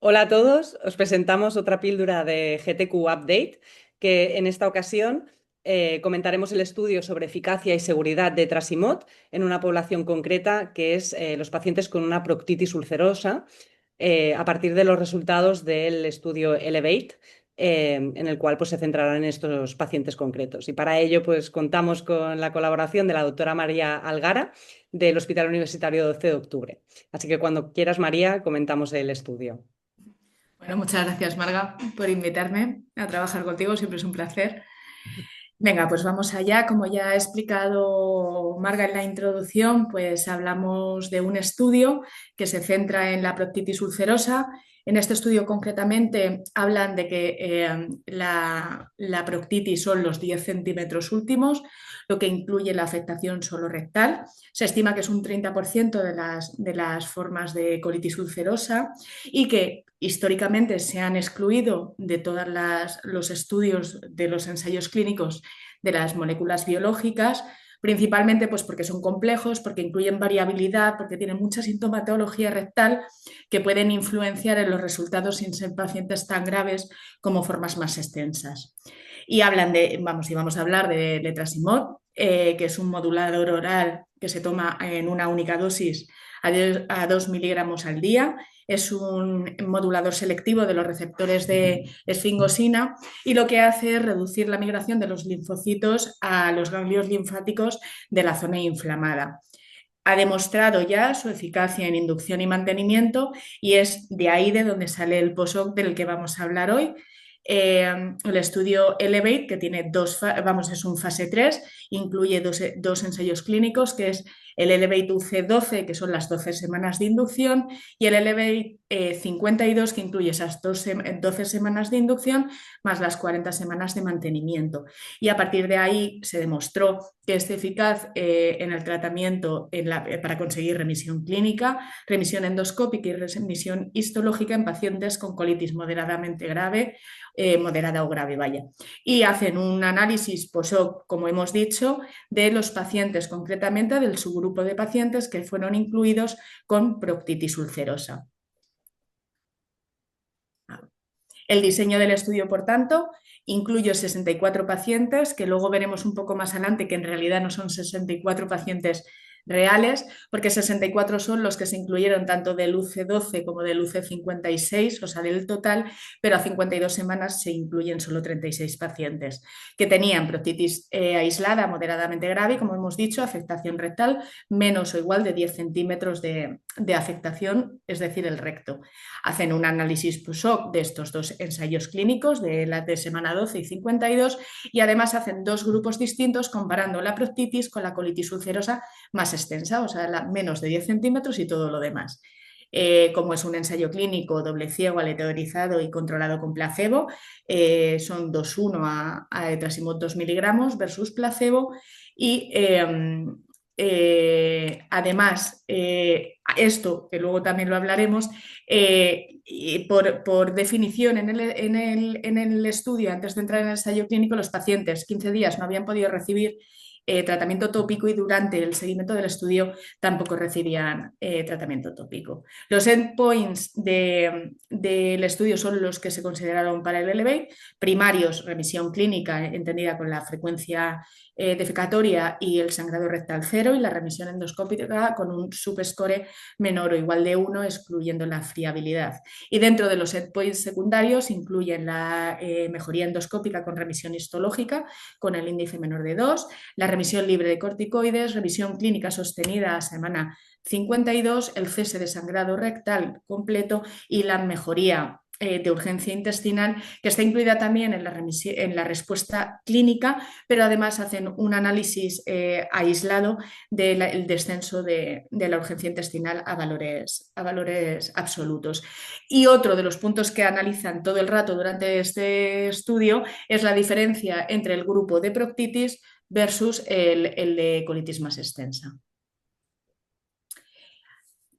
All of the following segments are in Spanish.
Hola a todos, os presentamos otra píldora de GTQ Update, que en esta ocasión comentaremos el estudio sobre eficacia y seguridad de Trasimod en una población concreta que es los pacientes con una proctitis ulcerosa, a partir de los resultados del estudio Elevate, en el cual pues, se centrarán en estos pacientes concretos. Y para ello pues, contamos con la colaboración de la doctora María Algara del Hospital Universitario 12 de Octubre. Así que cuando quieras, María, comentamos el estudio. Bueno, muchas gracias, Marga, por invitarme a trabajar contigo. Siempre es un placer. Venga, pues vamos allá. Como ya ha explicado Marga en la introducción, pues hablamos de un estudio que se centra en la proctitis ulcerosa. En este estudio concretamente hablan de que la proctitis son los 10 centímetros últimos, lo que incluye la afectación solo rectal. Se estima que es un 30% de las formas de colitis ulcerosa y que históricamente se han excluido de todos los estudios de los ensayos clínicos de las moléculas biológicas, principalmente pues porque son complejos, porque incluyen variabilidad, porque tienen mucha sintomatología rectal que pueden influenciar en los resultados sin ser pacientes tan graves como formas más extensas. Y vamos a hablar de letrasimod, que es un modulador oral que se toma en una única dosis a 2 miligramos al día. Es un modulador selectivo de los receptores de esfingosina y lo que hace es reducir la migración de los linfocitos a los ganglios linfáticos de la zona inflamada. Ha demostrado ya su eficacia en inducción y mantenimiento y es de ahí de donde sale el POSOC del que vamos a hablar hoy. El estudio Elevate, que tiene es un fase 3, incluye dos ensayos clínicos, que es el Elevate UC12, que son las 12 semanas de inducción, y el Elevate 52, que incluye esas 12 semanas de inducción más las 40 semanas de mantenimiento. Y a partir de ahí se demostró que es eficaz en el tratamiento para conseguir remisión clínica, remisión endoscópica y remisión histológica en pacientes con colitis moderadamente grave, moderada o grave, vaya. Y hacen un análisis post-hoc, como hemos dicho, de los pacientes, concretamente del subgrupo de pacientes que fueron incluidos con proctitis ulcerosa. El diseño del estudio, por tanto, incluye 64 pacientes, que luego veremos un poco más adelante que en realidad no son 64 pacientes reales, porque 64 son los que se incluyeron tanto del UC12 como del UC56, o sea, del total, pero a 52 semanas se incluyen solo 36 pacientes que tenían proctitis aislada moderadamente grave, como hemos dicho, afectación rectal menos o igual de 10 centímetros de afectación, es decir, el recto. Hacen un análisis PUSOC de estos dos ensayos clínicos, de la de semana 12 y 52, y además hacen dos grupos distintos comparando la proctitis con la colitis ulcerosa más extensa, o sea, la menos de 10 centímetros y todo lo demás. Como es un ensayo clínico doble ciego, aleatorizado y controlado con placebo, son 2:1 a etrasimod 2 miligramos versus placebo y además, esto, que luego también lo hablaremos, y por definición en el estudio, antes de entrar en el ensayo clínico, los pacientes 15 días no habían podido recibir tratamiento tópico y durante el seguimiento del estudio tampoco recibían tratamiento tópico. Los endpoints del estudio son los que se consideraron para el Elevate: primarios, remisión clínica entendida con la frecuencia defecatoria y el sangrado rectal cero, y la remisión endoscópica con un subscore menor o igual de 1, excluyendo la friabilidad. Y dentro de los endpoints secundarios incluyen la mejoría endoscópica con remisión histológica con el índice menor de 2, la remisión libre de corticoides, revisión clínica sostenida a semana 52, el cese de sangrado rectal completo y la mejoría de urgencia intestinal, que está incluida también en la respuesta clínica, pero además hacen un análisis aislado del descenso de la urgencia intestinal a valores absolutos. Y otro de los puntos que analizan todo el rato durante este estudio es la diferencia entre el grupo de proctitis versus el de colitis más extensa.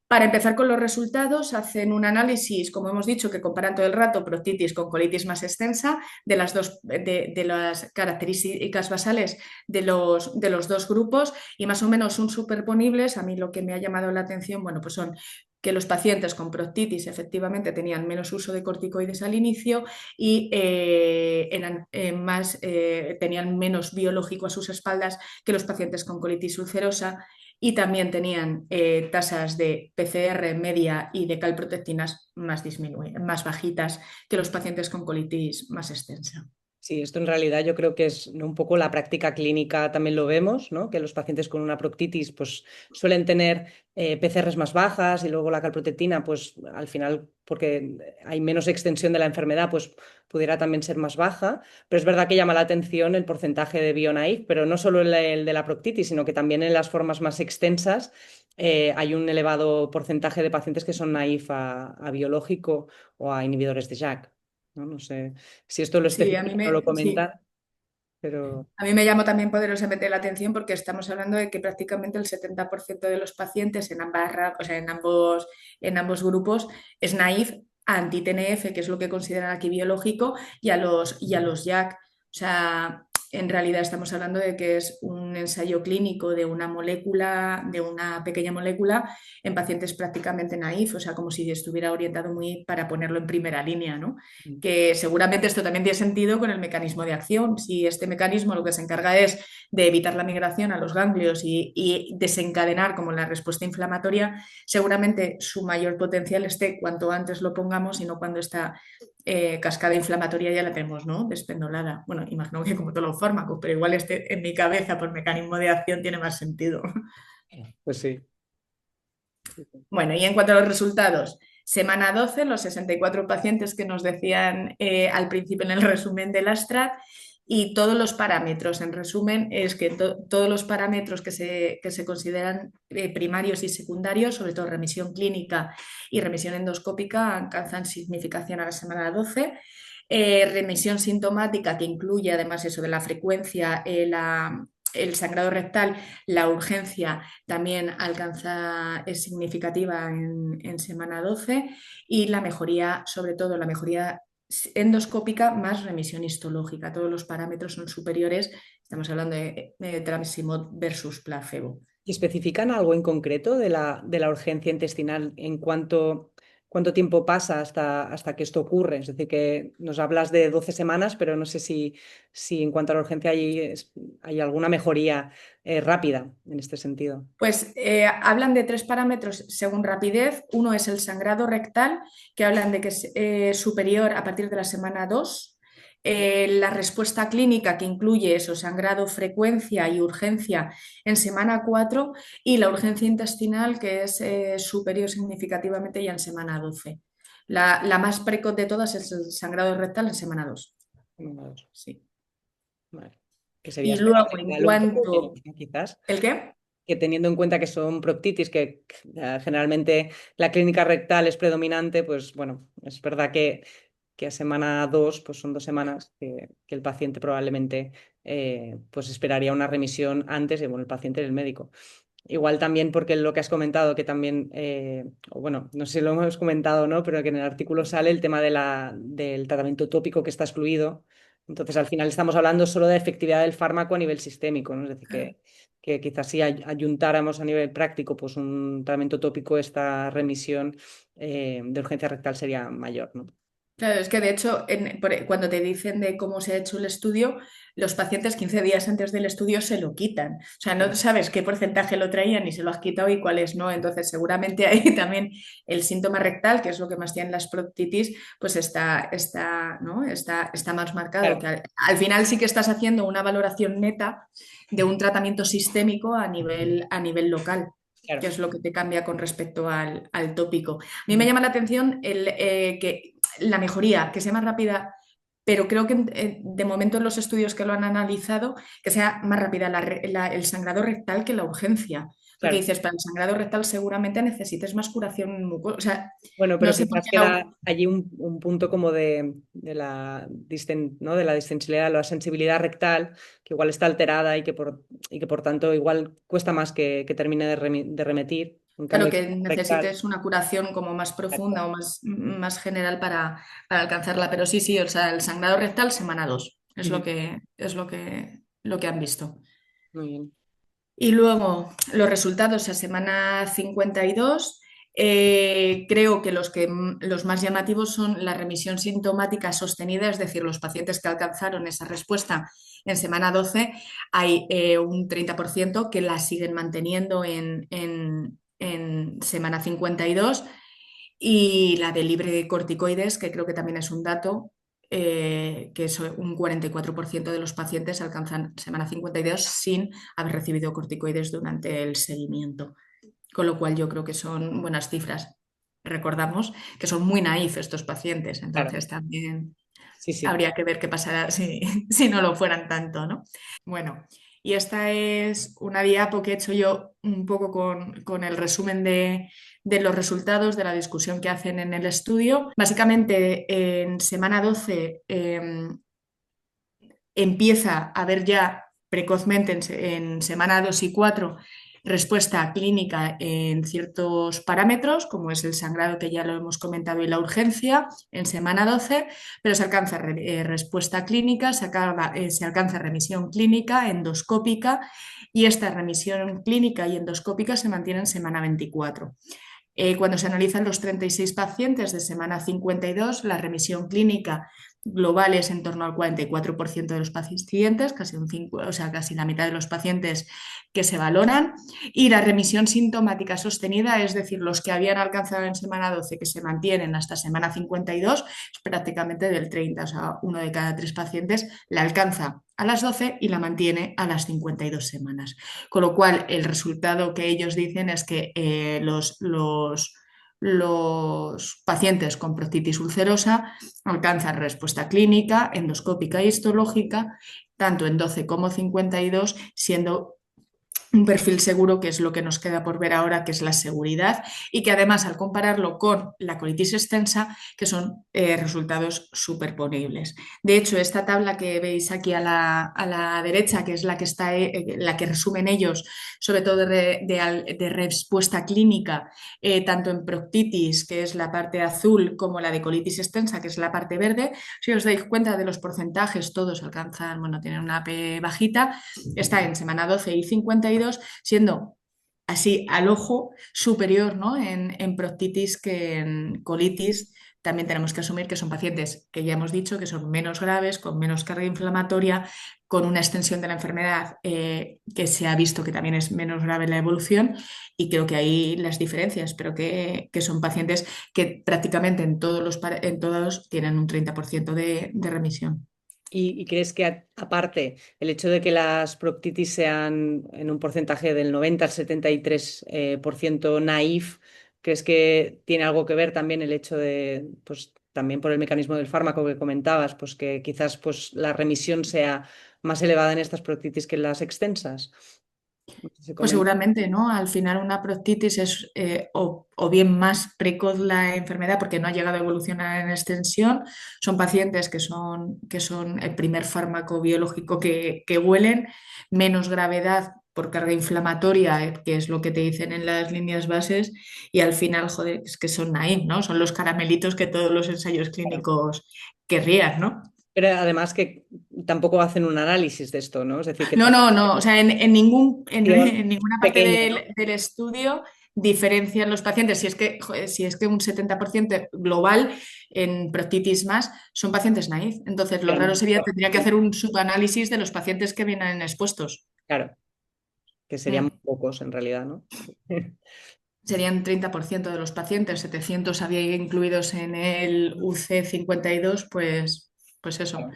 Para empezar con los resultados, hacen un análisis, como hemos dicho, que comparan todo el rato proctitis con colitis más extensa de las características basales de los dos grupos, y más o menos son superponibles. A mí lo que me ha llamado la atención, bueno, pues son que los pacientes con proctitis efectivamente tenían menos uso de corticoides al inicio y tenían menos biológico a sus espaldas que los pacientes con colitis ulcerosa y también tenían tasas de PCR media y de calprotectinas más bajitas que los pacientes con colitis más extensa. Sí, esto en realidad yo creo que es, ¿no?, un poco la práctica clínica también lo vemos, ¿no? Que los pacientes con una proctitis pues suelen tener PCRs más bajas y luego la calprotectina pues al final porque hay menos extensión de la enfermedad pues pudiera también ser más baja, pero es verdad que llama la atención el porcentaje de bio-naive, pero no solo el de la proctitis, sino que también en las formas más extensas hay un elevado porcentaje de pacientes que son naif a biológico o a inhibidores de JAK. No, no sé si esto lo Sí, a mí especifica o lo sí. comenta, pero A mí me llamó también poderosamente la atención porque estamos hablando de que prácticamente el 70% de los pacientes o sea, en ambos grupos es naif a anti-TNF, que es lo que consideran aquí biológico, y a los JAK. O sea, en realidad estamos hablando de que es un ensayo clínico de una molécula, de una pequeña molécula en pacientes prácticamente naif, o sea, como si estuviera orientado muy para ponerlo en primera línea, ¿no? Que seguramente esto también tiene sentido con el mecanismo de acción. Si este mecanismo lo que se encarga es de evitar la migración a los ganglios y desencadenar como la respuesta inflamatoria, seguramente su mayor potencial esté cuanto antes lo pongamos y no cuando esta cascada inflamatoria ya la tenemos, ¿no?, despendolada. Bueno, imagino que como todos los fármacos, pero igual este en mi cabeza por mecanismo de acción tiene más sentido. pues sí. Bueno, y en cuanto a los resultados, semana 12, los 64 pacientes que nos decían al principio en el resumen del Astrat, y todos los parámetros, en resumen, es que todos los parámetros que se consideran primarios y secundarios, sobre todo remisión clínica y remisión endoscópica, alcanzan significación a la semana 12. Remisión sintomática, que incluye además eso de la frecuencia, el sangrado rectal, la urgencia también es significativa en semana 12 y la mejoría, sobre todo la mejoría endoscópica más remisión histológica. Todos los parámetros son superiores. Estamos hablando de Trasimod versus placebo. ¿Y especifican algo en concreto de la urgencia intestinal en cuánto tiempo pasa hasta que esto ocurre? Es decir, que nos hablas de 12 semanas, pero no sé si en cuanto a la urgencia hay alguna mejoría rápida en este sentido. Pues hablan de tres parámetros según rapidez. Uno es el sangrado rectal, que hablan de que es superior a partir de la semana 2. La respuesta clínica, que incluye eso, sangrado, frecuencia y urgencia en semana 4. Y la urgencia intestinal, que es superior significativamente ya en semana 12. La más precoz de todas es el sangrado rectal en semana 2. Vale, Sí. vale. Que sería Y luego, en expectativa un poco cuanto... menos, ¿no? Quizás. ¿El qué? Que teniendo en cuenta que son proctitis, que generalmente la clínica rectal es predominante, pues bueno, es verdad que a semana 2 pues son 2 semanas que el paciente probablemente pues esperaría una remisión antes de, bueno, el paciente y el médico. Igual también porque lo que has comentado, que también, o bueno, no sé si lo hemos comentado o no, pero que en el artículo sale el tema del tratamiento tópico que está excluido. Entonces, al final estamos hablando solo de efectividad del fármaco a nivel sistémico, ¿no? Es decir, que quizás si ayuntáramos a nivel práctico pues un tratamiento tópico, esta remisión de urgencia rectal sería mayor, ¿no? Claro, es que de hecho, cuando te dicen de cómo se ha hecho el estudio, los pacientes 15 días antes del estudio se lo quitan. O sea, no sabes qué porcentaje lo traían ni se lo has quitado y cuáles no. Entonces, seguramente ahí también el síntoma rectal, que es lo que más tienen las proctitis, pues ¿no? Está más marcado. Claro, Que al final sí que estás haciendo una valoración neta de un tratamiento sistémico a nivel local, que claro. es lo que te cambia con respecto al tópico. A mí me llama la atención que la mejoría, que sea más rápida, pero creo que de momento en los estudios que lo han analizado, que sea más rápida el sangrado rectal que la urgencia. Porque Claro. dices, para el sangrado rectal seguramente necesites más curación mucosa. O sea, Bueno, no pero sé por quizás qué queda allí un punto como ¿no?, de la distensibilidad, la sensibilidad rectal, que igual está alterada y que por tanto igual cuesta más que termine de remitir. En claro, cambio, que rectal, necesites una curación como más exacto. profunda o más general para alcanzarla. Pero sí, sí, o sea, el sangrado rectal semana 2 es Ujú. lo que han visto. Muy bien. Y luego los resultados a semana 52. Creo que los más llamativos son la remisión sintomática sostenida, es decir, los pacientes que alcanzaron esa respuesta en semana 12, hay un 30% que la siguen manteniendo en semana 52 y la de libre de corticoides, que creo que también es un dato, que es un 44% de los pacientes alcanzan semana 52 sin haber recibido corticoides durante el seguimiento, con lo cual yo creo que son buenas cifras. Recordamos que son muy naif estos pacientes, Claro, entonces también sí, sí. habría que ver qué pasará si, si no lo fueran tanto, ¿no? Bueno, y esta es una diapo que he hecho yo un poco con el resumen de los resultados de la discusión que hacen en el estudio. Básicamente, en semana 12 empieza a ver ya precozmente en semana 2 y 4 respuesta clínica en ciertos parámetros, como es el sangrado que ya lo hemos comentado y la urgencia en semana 12, pero se alcanza respuesta clínica, se alcanza remisión clínica endoscópica y esta remisión clínica y endoscópica se mantiene en semana 24. Cuando se analizan los 36 pacientes de semana 52, la remisión clínica global es en torno al 44% de los pacientes, casi, o sea, casi la mitad de los pacientes que se valoran, y la remisión sintomática sostenida, es decir, los que habían alcanzado en semana 12 que se mantienen hasta semana 52, es prácticamente del 30, o sea, uno de cada tres pacientes la alcanza a las 12 y la mantiene a las 52 semanas. Con lo cual, el resultado que ellos dicen es que los pacientes con proctitis ulcerosa alcanzan respuesta clínica, endoscópica e histológica, tanto en 12 como 52, siendo un perfil seguro, que es lo que nos queda por ver ahora, que es la seguridad, y que además al compararlo con la colitis extensa, que son resultados superponibles. De hecho, esta tabla que veis aquí a la derecha, que es la que, está, la que resumen ellos, sobre todo de respuesta clínica, tanto en proctitis, que es la parte azul, como la de colitis extensa, que es la parte verde, si os dais cuenta de los porcentajes, todos alcanzan, bueno, tienen una P bajita, está en semana 12 y 52, siendo así al ojo superior, ¿no? en proctitis que en colitis. También tenemos que asumir que son pacientes que ya hemos dicho que son menos graves, con menos carga inflamatoria, con una extensión de la enfermedad que se ha visto que también es menos grave la evolución, y creo que hay las diferencias, pero que son pacientes que prácticamente en todos tienen un 30% de remisión. ¿Y crees que aparte el hecho de que las proctitis sean en un porcentaje del 90 al 73% por ciento naif, crees que tiene algo que ver también el hecho de, pues también por el mecanismo del fármaco que comentabas, pues que quizás pues la remisión sea más elevada en estas proctitis que en las extensas? No sé si se Pues comenta. seguramente, ¿no? Al final una proctitis es o bien más precoz la enfermedad porque no ha llegado a evolucionar en extensión. Son pacientes que son el primer fármaco biológico que huelen, menos gravedad por carga inflamatoria, que es lo que te dicen en las líneas bases, y al final, joder, es que son naif, ¿no? Son los caramelitos que todos los ensayos clínicos querrían, ¿no? Pero además que tampoco hacen un análisis de esto, ¿no? Es decir, que No, también no, no. O sea, en ninguna parte pequeña, ¿no? del estudio diferencian los pacientes. Si es que, joder, si es que un 70% global en proctitis más son pacientes naif. Entonces, lo Pero raro no, sería, tendría que hacer un subanálisis de los pacientes que vienen expuestos. claro, que serían muy Mm. pocos en realidad, ¿no? Serían 30% de los pacientes, 700 había incluidos en el UC52, pues eso,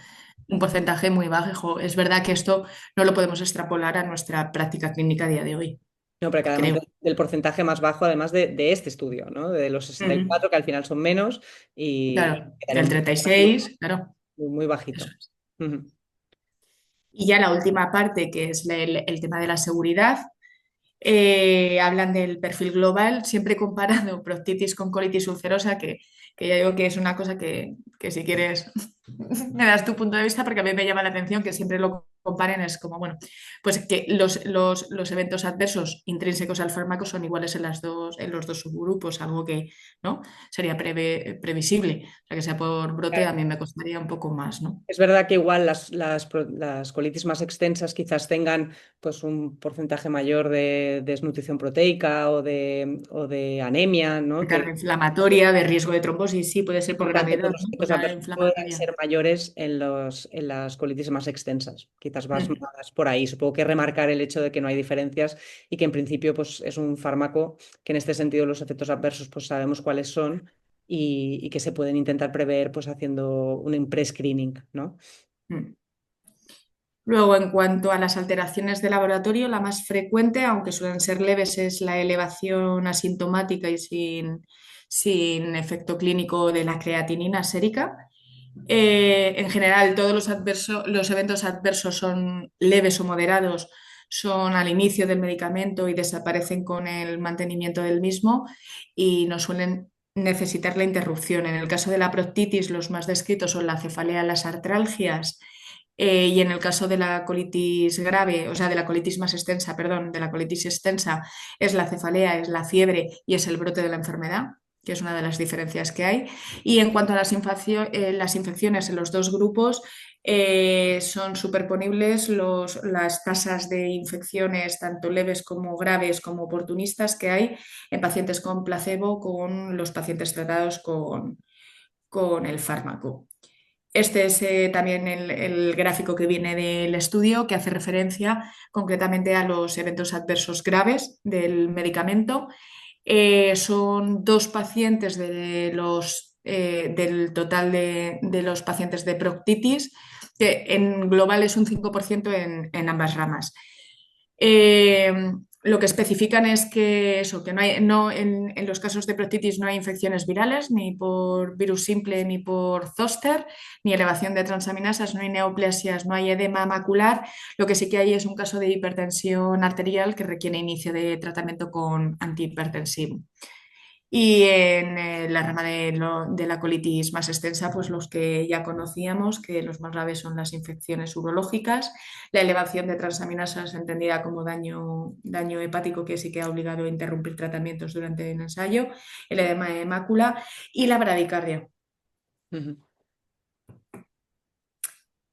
un porcentaje muy bajo. Es verdad que esto no lo podemos extrapolar a nuestra práctica clínica a día de hoy, No, pero que además creo. del porcentaje más bajo, además de este estudio, ¿no? De los Ujú. 64, que al final son menos, y Claro, quedaría del un 36, claro. muy, muy Eso bajito. es. Ujú. Y ya la última parte, que es el tema de la seguridad, hablan del perfil global, siempre comparando proctitis con colitis ulcerosa, que ya digo que es una cosa que si quieres me das tu punto de vista, porque a mí me llama la atención que siempre lo comparen es como, bueno, pues que los eventos adversos intrínsecos al fármaco son iguales en los dos subgrupos, algo que, ¿no? Sería previsible. O sea, que sea por brote a mí me costaría un poco más, ¿no? Es verdad que igual las colitis más extensas quizás tengan pues un porcentaje mayor de desnutrición proteica o de anemia, ¿no? De carga inflamatoria, de riesgo de trombosis, sí, puede ser por Por tanto, pues gravedad, los ¿no? Por efectos la adversos pueden inflamatoria. ser mayores en las colitis más extensas. Quizás vas Mm, más por ahí. Supongo que remarcar el hecho de que no hay diferencias y que en principio pues, es un fármaco que en este sentido los efectos adversos pues sabemos cuáles son y que se pueden intentar prever pues haciendo un pre-screening, ¿no? mm. Luego, en cuanto a las alteraciones de laboratorio, la más frecuente, aunque suelen ser leves, es la elevación asintomática y sin efecto clínico de la creatinina sérica. En general, todos los eventos adversos son leves o moderados, son al inicio del medicamento y desaparecen con el mantenimiento del mismo y no suelen necesitar la interrupción. En el caso de la proctitis, los más descritos son la cefalea, las artralgias y en el caso de la colitis grave, o sea, de la colitis más extensa, perdón, de la colitis extensa, es la cefalea, es la fiebre y es el brote de la enfermedad, que es una de las diferencias que hay. Y en cuanto a las infecciones en los dos grupos, son superponibles las tasas de infecciones, tanto leves como graves, como oportunistas, que hay en pacientes con placebo, con los pacientes tratados con el fármaco. Este es también el gráfico que viene del estudio que hace referencia concretamente a los eventos adversos graves del medicamento. Son dos pacientes del total de los pacientes de proctitis, que en global es un 5% en ambas ramas. Eh, lo que especifican es que eso, que no hay, no, en los casos de proctitis no hay infecciones virales, ni por virus simple ni por zóster, ni elevación de transaminasas, no hay neoplasias, no hay edema macular. Lo que sí que hay es un caso de hipertensión arterial que requiere inicio de tratamiento con antihipertensivo. Y en la rama de la colitis más extensa, pues los que ya conocíamos, que los más graves son las infecciones urológicas, la elevación de transaminasas entendida como daño hepático que sí que ha obligado a interrumpir tratamientos durante el ensayo, el edema de mácula y la bradicardia. Ujú.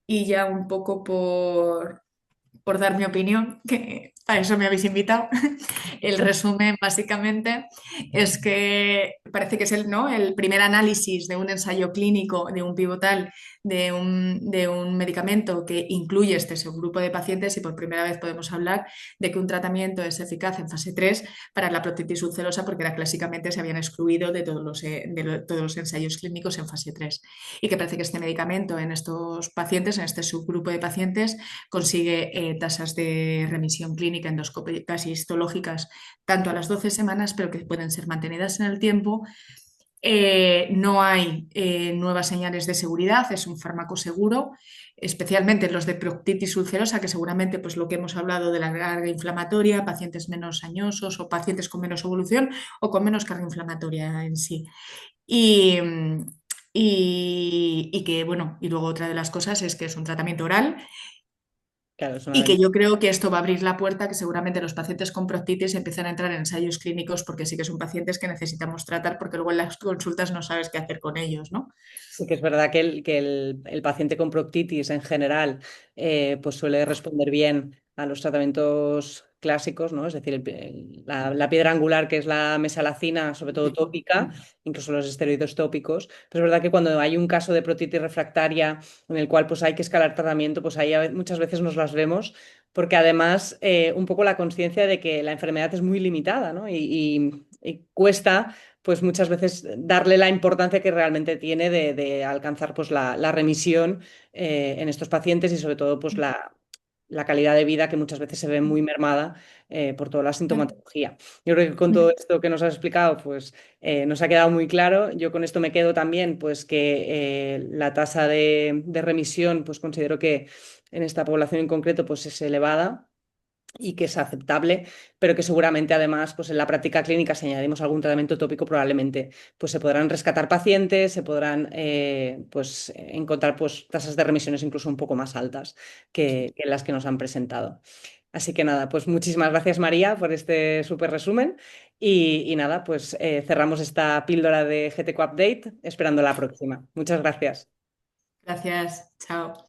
Y ya un poco por dar mi opinión, que a eso me habéis invitado. El resumen básicamente es que parece que es ¿no? el primer análisis de un ensayo clínico, de un pivotal, de un medicamento que incluye este subgrupo de pacientes y por primera vez podemos hablar de que un tratamiento es eficaz en fase 3 para la proctitis ulcerosa porque era, clásicamente se habían excluido de todos los ensayos clínicos en fase 3 y que parece que este medicamento en estos pacientes, en este subgrupo de pacientes, consigue tasas de remisión clínica endoscópicas y histológicas tanto a las 12 semanas, pero que pueden ser mantenidas en el tiempo. No hay nuevas señales de seguridad, es un fármaco seguro, especialmente los de proctitis ulcerosa, que seguramente pues lo que hemos hablado de la carga inflamatoria, pacientes menos añosos o pacientes con menos evolución o con menos carga inflamatoria en sí. Y, y que, bueno, y luego otra de las cosas es que es un tratamiento oral Claro, es una y que ventaja. yo creo que esto va a abrir la puerta que seguramente los pacientes con proctitis empiezan a entrar en ensayos clínicos porque sí que son pacientes que necesitamos tratar porque luego en las consultas no sabes qué hacer con ellos, ¿no? Sí que es verdad que el paciente con proctitis en general pues suele responder bien a los tratamientos clásicos, ¿no? Es decir, la piedra angular que es la mesalazina, sobre todo tópica, incluso los esteroides tópicos. Pero es verdad que cuando hay un caso de proctitis refractaria en el cual pues hay que escalar tratamiento, pues ahí muchas veces nos las vemos, porque además un poco la conciencia de que la enfermedad es muy limitada, ¿no? Y cuesta pues muchas veces darle la importancia que realmente tiene de alcanzar pues la remisión en estos pacientes y sobre todo pues la calidad de vida que muchas veces se ve muy mermada por toda la sintomatología. Yo creo que con todo esto que nos has explicado pues nos ha quedado muy claro. Yo con esto me quedo también pues que la tasa de remisión pues considero que en esta población en concreto pues es elevada y que es aceptable, pero que seguramente además pues en la práctica clínica si añadimos algún tratamiento tópico probablemente pues se podrán rescatar pacientes, se podrán pues encontrar pues tasas de remisiones incluso un poco más altas que las que nos han presentado. Así que nada, pues muchísimas gracias María por este súper resumen y nada, pues cerramos esta píldora de GTQ Update esperando la próxima. Muchas gracias. Gracias, chao.